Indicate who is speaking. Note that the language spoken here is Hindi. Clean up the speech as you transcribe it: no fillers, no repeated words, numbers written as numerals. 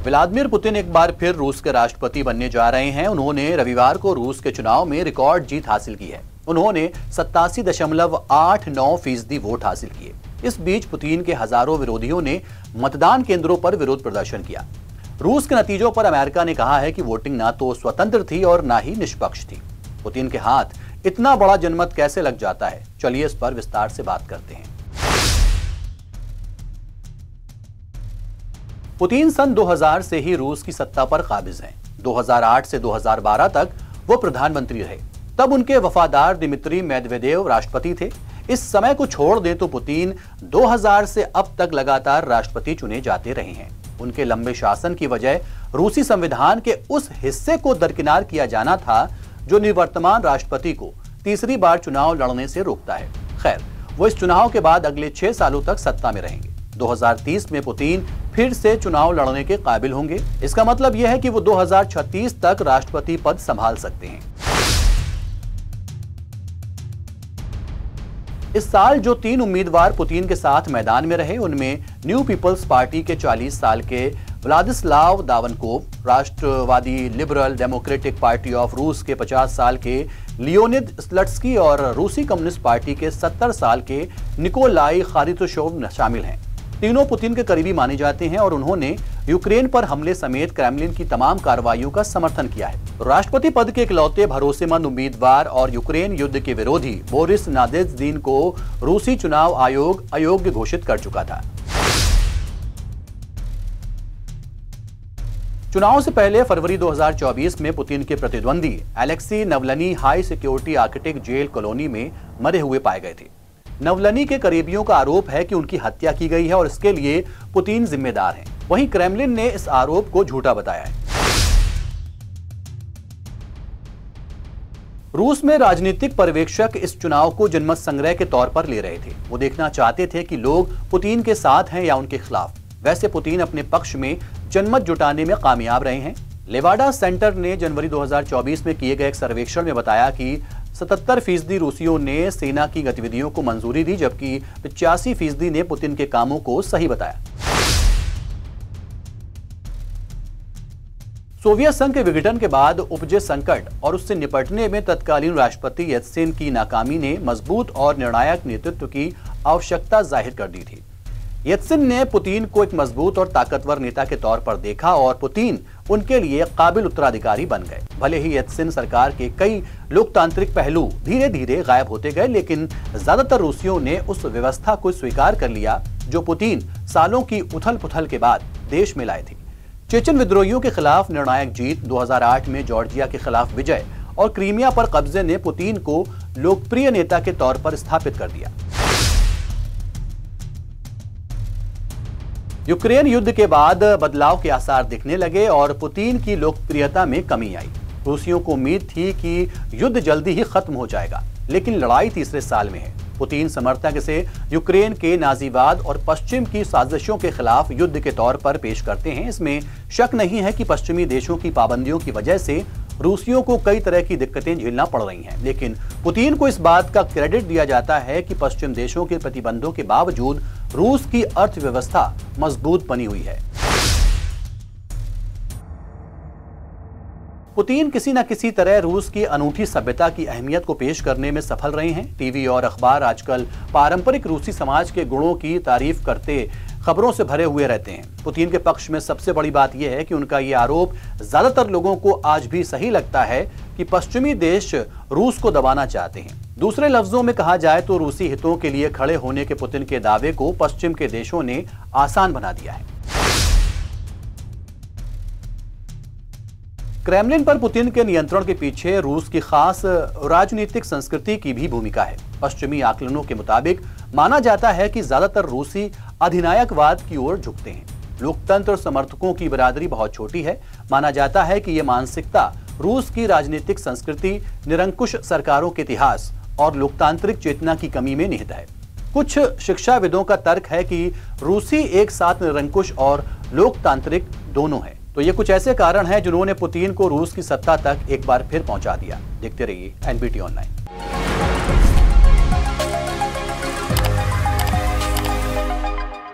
Speaker 1: व्लादिमीर पुतिन एक बार फिर रूस के राष्ट्रपति बनने जा रहे हैं। उन्होंने रविवार को रूस के चुनाव में रिकॉर्ड जीत हासिल की है। उन्होंने 87.89% वोट हासिल किए। इस बीच पुतिन के हजारों विरोधियों ने मतदान केंद्रों पर विरोध प्रदर्शन किया। रूस के नतीजों पर अमेरिका ने कहा है कि वोटिंग ना तो स्वतंत्र थी और ना ही निष्पक्ष थी। पुतिन के हाथ इतना बड़ा जनमत कैसे लग जाता है, चलिए इस पर विस्तार से बात करते हैं। पुतिन सन 2000 से ही रूस की सत्ता पर काबिज हैं। 2008 से 2012 तक वो प्रधानमंत्री रहे। तब उनके वफादार दिमित्री मेदवेदेव राष्ट्रपति थे। इस समय को छोड़ दें तो पुतिन 2000 से अब तक लगातार राष्ट्रपति चुने जाते रहे हैं। उनके लंबे शासन की वजह रूसी संविधान के उस हिस्से को दरकिनार किया जाना था जो निवर्तमान राष्ट्रपति को तीसरी बार चुनाव लड़ने से रोकता है। खैर, वो इस चुनाव के बाद अगले 6 सालों तक सत्ता में रहेंगे। 2030 में पुतिन फिर से चुनाव लड़ने के काबिल होंगे। इसका मतलब यह है कि वो 2036 तक राष्ट्रपति पद संभाल सकते हैं। इस साल जो 3 उम्मीदवार पुतिन के साथ मैदान में रहे, उनमें न्यू पीपल्स पार्टी के 40 साल के व्लादिस्लाव दावनकोव, राष्ट्रवादी लिबरल डेमोक्रेटिक पार्टी ऑफ रूस के 50 साल के लियोनिद स्लट्स्की और रूसी कम्युनिस्ट पार्टी के 70 साल के निकोलाई खारितोशोव शामिल हैं। तीनों पुतिन के करीबी माने जाते हैं और उन्होंने यूक्रेन पर हमले समेत क्रेमलिन की तमाम कार्रवाइयों का समर्थन किया है। राष्ट्रपति पद के इकलौते भरोसेमंद उम्मीदवार और यूक्रेन युद्ध के विरोधी बोरिस नादेज़्दिन को रूसी चुनाव आयोग अयोग्य घोषित कर चुका था। चुनाव से पहले फरवरी 2024 में पुतिन के प्रतिद्वंदी Alexei Navalny high security architect jail colony में मरे हुए पाए गए थे। नवलनी के करीबियों का आरोप है कि उनकी हत्या की गई है और इसके लिए पुतिन जिम्मेदार हैं। वहीं क्रेमलिन ने इस आरोप को झूठा बताया है। रूस में राजनीतिक पर्यवेक्षक इस चुनाव को जनमत संग्रह के तौर पर ले रहे थे। वो देखना चाहते थे कि लोग पुतिन के साथ हैं या उनके खिलाफ। वैसे पुतिन अपने पक्ष में जनमत जुटाने में कामयाब रहे हैं। लेवाडा सेंटर ने जनवरी 2024 में किए गए एक सर्वेक्षण में बताया कि 77% रूसियों ने सेना की गतिविधियों को मंजूरी दी, जबकि 85% ने पुतिन के कामों को सही बताया। सोवियत संघ के विघटन के बाद उपजे संकट और उससे निपटने में तत्कालीन राष्ट्रपति येल्त्सिन की नाकामी ने मजबूत और निर्णायक नेतृत्व की आवश्यकता जाहिर कर दी थी। येल्त्सिन ने पुतिन को एक मजबूत और ताकतवर नेता के तौर पर देखा और पुतिन उनके लिए काबिल उत्तराधिकारी बन गए। भले ही येल्त्सिन सरकार के कई लोकतांत्रिक पहलू धीरे धीरे गायब होते गए, लेकिन ज्यादातर रूसियों ने उस व्यवस्था को स्वीकार कर लिया जो पुतिन सालों की उथल पुथल के बाद देश में लाए थे। चेचन विद्रोहियों के खिलाफ निर्णायक जीत, 2008 में जॉर्जिया के खिलाफ विजय और क्रीमिया पर कब्जे ने पुतिन को लोकप्रिय नेता के तौर पर स्थापित कर दिया। यूक्रेन युद्ध के बाद बदलाव के आसार दिखने लगे और पुतिन की लोकप्रियता में कमी आई। रूसियों को उम्मीद थी कि युद्ध जल्दी ही खत्म हो जाएगा, लेकिन लड़ाई तीसरे साल में है। पुतिन समर्थक इसे यूक्रेन के नाजीवाद और पश्चिम की साजिशों के खिलाफ युद्ध के तौर पर पेश करते हैं। इसमें शक नहीं है कि पश्चिमी देशों की पाबंदियों की वजह से रूसियों को कई तरह की दिक्कतें झेलना पड़ रही हैं, लेकिन पुतिन को इस बात का क्रेडिट दिया जाता है कि पश्चिम देशों के प्रतिबंधों के बावजूद रूस की अर्थव्यवस्था मजबूत बनी हुई है। पुतिन किसी न किसी तरह रूस की अनूठी सभ्यता की अहमियत को पेश करने में सफल रहे हैं। टीवी और अखबार आजकल पारंपरिक रूसी समाज के गुणों की तारीफ करते खबरों से भरे हुए रहते हैं। पुतिन के पक्ष में सबसे बड़ी बात यह है कि उनका यह आरोप ज्यादातर लोगों को आज भी सही लगता है कि पश्चिमी देश रूस को दबाना चाहते हैं। दूसरे लफ्जों में कहा जाए तो रूसी हितों के लिए खड़े होने के पुतिन के दावे को पश्चिम के देशों ने आसान बना दिया है। क्रेमलिन पर पुतिन के नियंत्रण के पीछे रूस की खास राजनीतिक संस्कृति की भी भूमिका है। पश्चिमी आकलनों के मुताबिक माना जाता है कि ज्यादातर रूसी अधिनायकवाद की ओर झुकते हैं। लोकतंत्र समर्थकों की बिरादरी बहुत छोटी है। माना जाता है कि यह मानसिकता रूस की राजनीतिक संस्कृति, निरंकुश सरकारों के इतिहास और लोकतांत्रिक चेतना की कमी में निहित है। कुछ शिक्षाविदों का तर्क है कि रूसी एक साथ निरंकुश और लोकतांत्रिक दोनों है। तो ये कुछ ऐसे कारण हैं जिन्होंने पुतिन को रूस की सत्ता तक एक बार फिर पहुंचा दिया। देखते रहिए एनबीटी ऑनलाइन।